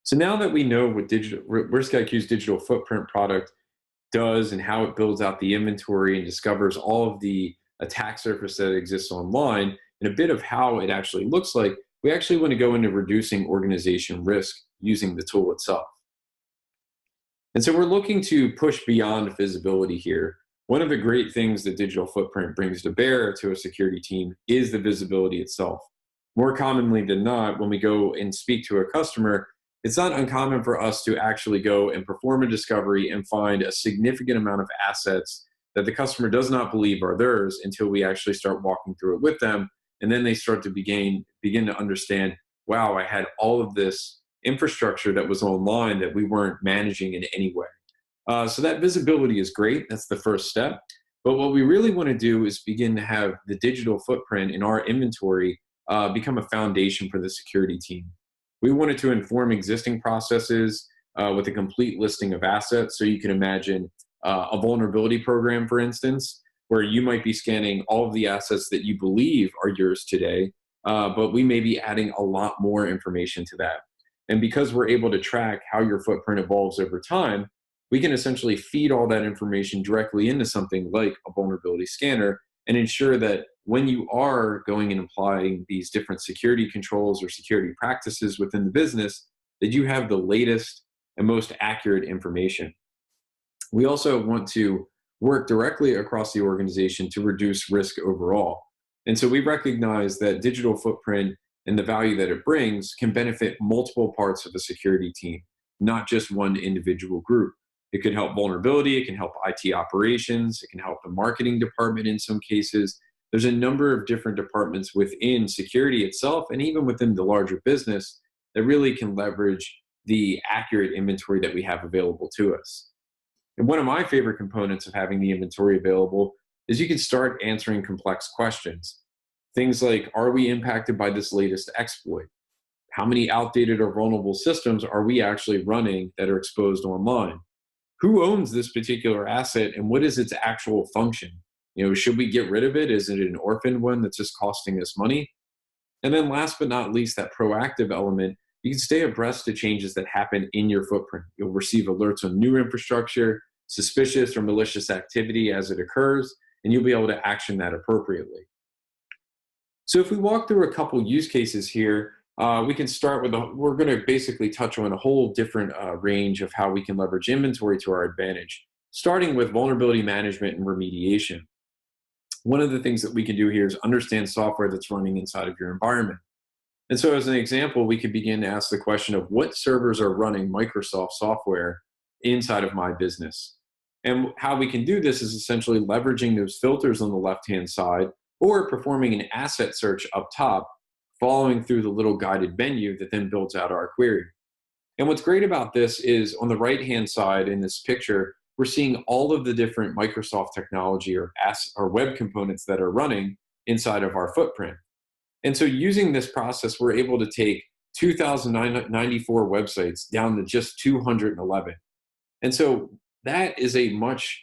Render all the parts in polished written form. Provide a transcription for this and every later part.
So now that we know what RiskIQ's digital footprint product does and how it builds out the inventory and discovers all of the attack surface that exists online and a bit of how it actually looks like, we actually want to go into reducing organization risk using the tool itself. And so we're looking to push beyond visibility here. One of the great things that digital footprint brings to bear to a security team is the visibility itself. More commonly than not, when we go and speak to a customer, it's not uncommon for us to actually go and perform a discovery and find a significant amount of assets that the customer does not believe are theirs until we actually start walking through it with them. And then they start to begin to understand, wow, I had all of this infrastructure that was online that we weren't managing in any way. So that visibility is great. That's the first step. But what we really want to do is begin to have the digital footprint in our inventory become a foundation for the security team. We wanted to inform existing processes with a complete listing of assets. So you can imagine a vulnerability program, for instance, where you might be scanning all of the assets that you believe are yours today, but we may be adding a lot more information to that. And because we're able to track how your footprint evolves over time, we can essentially feed all that information directly into something like a vulnerability scanner and ensure that when you are going and applying these different security controls or security practices within the business, that you have the latest and most accurate information. We also want to work directly across the organization to reduce risk overall. And so we recognize that digital footprint and the value that it brings can benefit multiple parts of the security team, not just one individual group. It could help vulnerability, it can help IT operations, it can help the marketing department in some cases. There's a number of different departments within security itself and even within the larger business that really can leverage the accurate inventory that we have available to us. And one of my favorite components of having the inventory available is you can start answering complex questions. Things like, are we impacted by this latest exploit? How many outdated or vulnerable systems are we actually running that are exposed online? Who owns this particular asset and what is its actual function? Should we get rid of it? Is it an orphaned one that's just costing us money? And then last but not least, that proactive element, you can stay abreast to changes that happen in your footprint. You'll receive alerts on new infrastructure, suspicious or malicious activity as it occurs, and you'll be able to action that appropriately. So if we walk through a couple use cases here, we can start with, we're going to basically touch on a whole different range of how we can leverage inventory to our advantage, starting with vulnerability management and remediation. One of the things that we can do here is understand software that's running inside of your environment. And so as an example, we could begin to ask the question of what servers are running Microsoft software inside of my business. And how we can do this is essentially leveraging those filters on the left-hand side or performing an asset search up top, following through the little guided menu that then builds out our query. And what's great about this is on the right-hand side in this picture, we're seeing all of the different Microsoft technology or web components that are running inside of our footprint. And so using this process, we're able to take 2,094 websites down to just 211. And so that is a much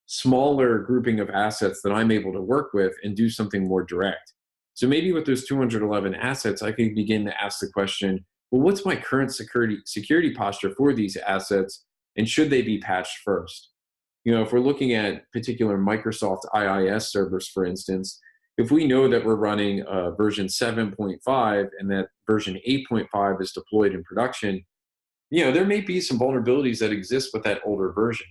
smaller grouping of assets that I'm able to work with and do something more direct. So maybe with those 211 assets, I can begin to ask the question, well, what's my current security posture for these assets, and should they be patched first? If we're looking at particular Microsoft IIS servers, for instance, if we know that we're running version 7.5 and that version 8.5 is deployed in production, there may be some vulnerabilities that exist with that older version.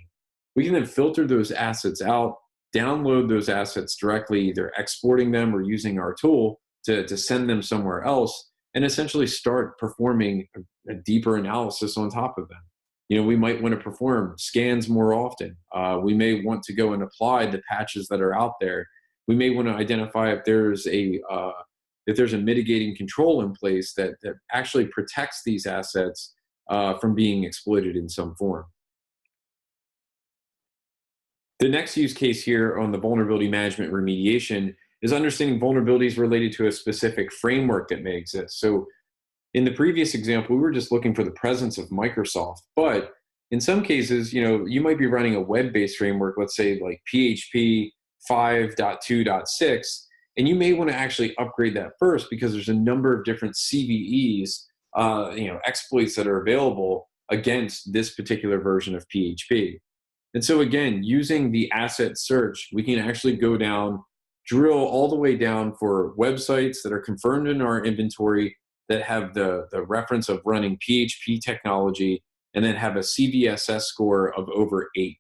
We can then filter those assets out, download those assets directly, either exporting them or using our tool to send them somewhere else, and essentially start performing a deeper analysis on top of them. We might want to perform scans more often. We may want to go and apply the patches that are out there. We may want to identify if there's a mitigating control in place that actually protects these assets from being exploited in some form. The next use case here on the vulnerability management remediation is understanding vulnerabilities related to a specific framework that may exist. So in the previous example, we were just looking for the presence of Microsoft, but in some cases, you might be running a web-based framework, let's say like PHP 5.2.6, and you may want to actually upgrade that first because there's a number of different CVEs exploits that are available against this particular version of PHP. And so again, using the asset search, we can actually go down, drill all the way down for websites that are confirmed in our inventory that have the reference of running PHP technology and then have a CVSS score of over 8.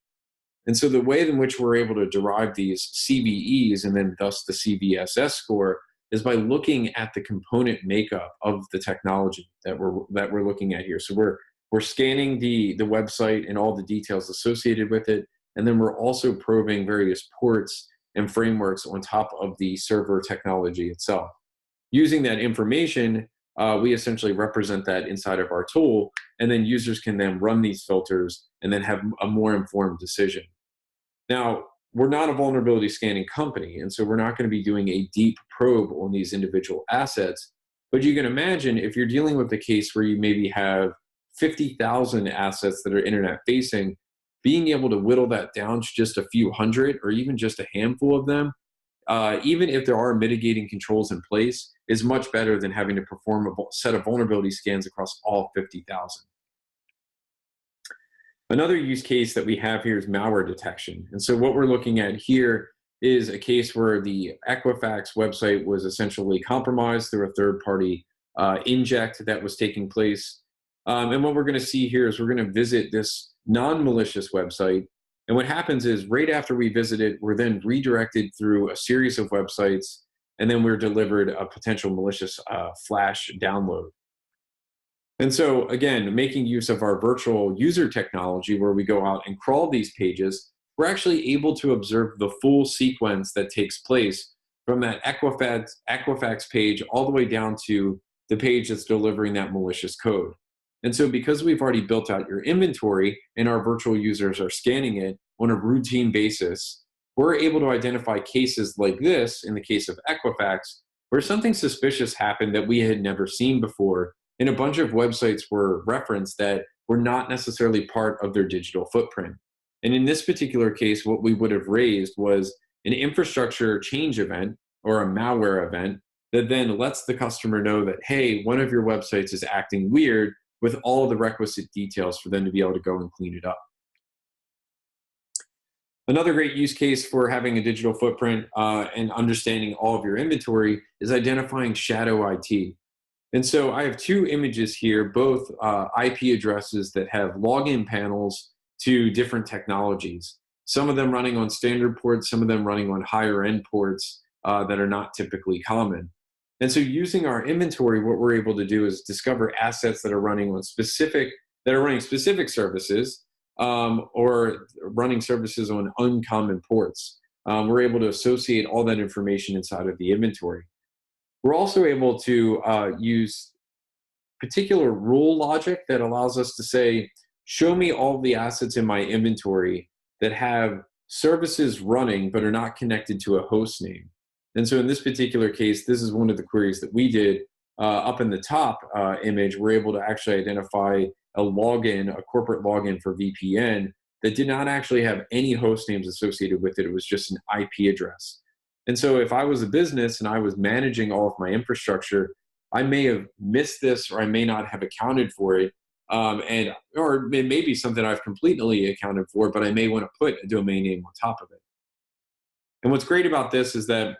And so the way in which we're able to derive these CVEs and then thus the CVSS score is by looking at the component makeup of the technology that we're looking at here. So we're scanning the website and all the details associated with it, and then we're also probing various ports and frameworks on top of the server technology itself. Using that information, we essentially represent that inside of our tool, and then users can then run these filters and then have a more informed decision. Now, we're not a vulnerability scanning company, and so we're not going to be doing a deep probe on these individual assets. But you can imagine if you're dealing with a case where you maybe have 50,000 assets that are internet facing, being able to whittle that down to just a few hundred or even just a handful of them, even if there are mitigating controls in place, is much better than having to perform a set of vulnerability scans across all 50,000. Another use case that we have here is malware detection. And so what we're looking at here is a case where the Equifax website was essentially compromised through a third-party inject that was taking place. And what we're going to see here is we're going to visit this non-malicious website. And what happens is right after we visit it, we're then redirected through a series of websites, and then we're delivered a potential malicious flash download. And so again, making use of our virtual user technology where we go out and crawl these pages, we're actually able to observe the full sequence that takes place from that Equifax page all the way down to the page that's delivering that malicious code. And so because we've already built out your inventory and our virtual users are scanning it on a routine basis, we're able to identify cases like this, in the case of Equifax, where something suspicious happened that we had never seen before, and a bunch of websites were referenced that were not necessarily part of their digital footprint. And in this particular case, what we would have raised was an infrastructure change event or a malware event that then lets the customer know that, hey, one of your websites is acting weird, with all the requisite details for them to be able to go and clean it up. Another great use case for having a digital footprint and understanding all of your inventory is identifying shadow IT. And so I have two images here, both IP addresses that have login panels to different technologies. Some of them running on standard ports, some of them running on higher end ports that are not typically common. And so using our inventory, what we're able to do is discover assets that are running on specific services or running services on uncommon ports. We're able to associate all that information inside of the inventory. We're also able to use particular rule logic that allows us to say, show me all the assets in my inventory that have services running but are not connected to a host name. And so in this particular case, this is one of the queries that we did. Up in the top image, we're able to actually identify a login, a corporate login for VPN that did not actually have any host names associated with it. It was just an IP address. And so if I was a business and I was managing all of my infrastructure, I may have missed this or I may not have accounted for it. Or it may be something I've completely accounted for, but I may want to put a domain name on top of it. And what's great about this is that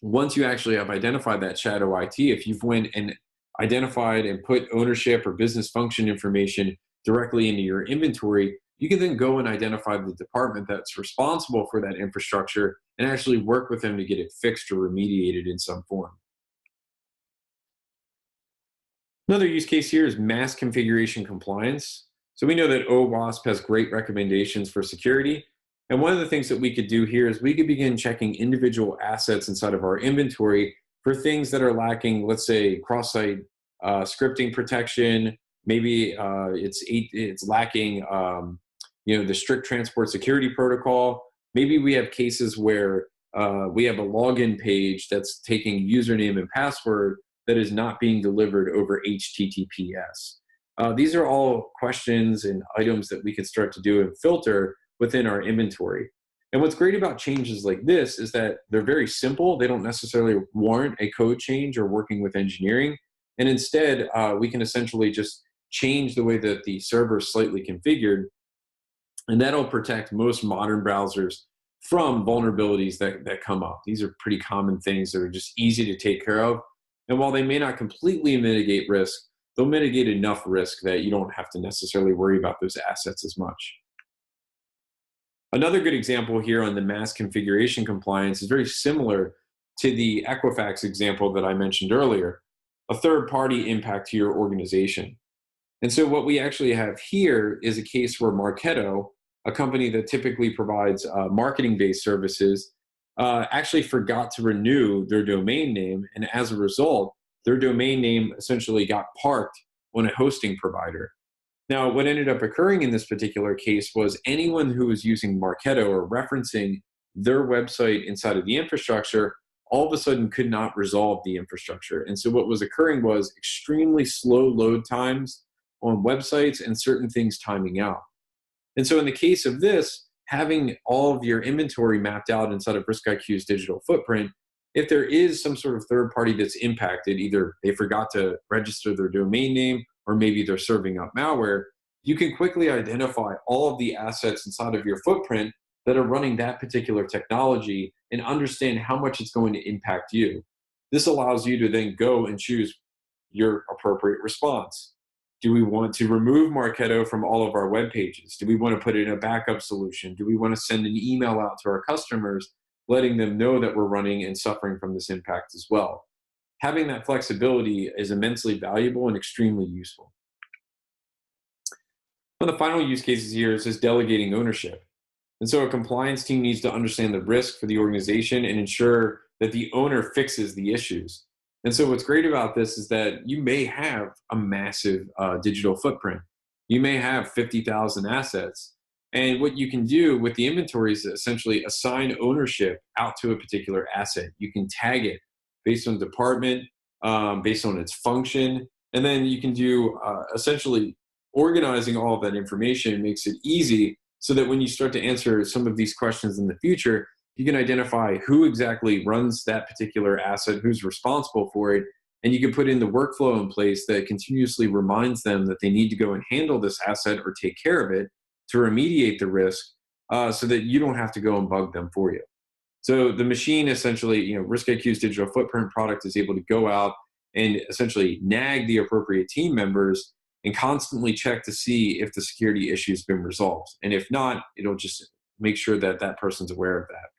once you actually have identified that shadow IT, if you've went and identified and put ownership or business function information directly into your inventory, you can then go and identify the department that's responsible for that infrastructure and actually work with them to get it fixed or remediated in some form. Another use case here is mass configuration compliance. So we know that OWASP has great recommendations for security. And one of the things that we could do here is we could begin checking individual assets inside of our inventory for things that are lacking, let's say, cross-site scripting protection. Maybe it's lacking, the strict transport security protocol. Maybe we have cases where we have a login page that's taking username and password that is not being delivered over HTTPS. These are all questions and items that we could start to do and filter within our inventory. And what's great about changes like this is that they're very simple. They don't necessarily warrant a code change or working with engineering. And instead, we can essentially just change the way that the server is slightly configured, and that'll protect most modern browsers from vulnerabilities that come up. These are pretty common things that are just easy to take care of. And while they may not completely mitigate risk, they'll mitigate enough risk that you don't have to necessarily worry about those assets as much. Another good example here on the mass configuration compliance is very similar to the Equifax example that I mentioned earlier, a third party impact to your organization. And so what we actually have here is a case where Marketo, a company that typically provides marketing-based services, actually forgot to renew their domain name. And as a result, their domain name essentially got parked on a hosting provider. Now, what ended up occurring in this particular case was anyone who was using Marketo or referencing their website inside of the infrastructure all of a sudden could not resolve the infrastructure. And so what was occurring was extremely slow load times on websites and certain things timing out. And so in the case of this, having all of your inventory mapped out inside of RiskIQ's digital footprint, if there is some sort of third party that's impacted, either they forgot to register their domain name or maybe they're serving up malware, you can quickly identify all of the assets inside of your footprint that are running that particular technology and understand how much it's going to impact you. This allows you to then go and choose your appropriate response. Do we want to remove Marketo from all of our web pages? Do we want to put it in a backup solution? Do we want to send an email out to our customers, letting them know that we're running and suffering from this impact as well? Having that flexibility is immensely valuable and extremely useful. One of the final use cases here is just delegating ownership. And so a compliance team needs to understand the risk for the organization and ensure that the owner fixes the issues. And so what's great about this is that you may have a massive digital footprint. You may have 50,000 assets. And what you can do with the inventory is essentially assign ownership out to a particular asset. You can tag it based on department, based on its function. And then you can do essentially organizing all of that information makes it easy so that when you start to answer some of these questions in the future, you can identify who exactly runs that particular asset, who's responsible for it, and you can put in the workflow in place that continuously reminds them that they need to go and handle this asset or take care of it to remediate the risk, so that you don't have to go and bug them for you. So the machine essentially, RiskIQ's digital footprint product is able to go out and essentially nag the appropriate team members and constantly check to see if the security issue has been resolved. And if not, it'll just make sure that that person's aware of that.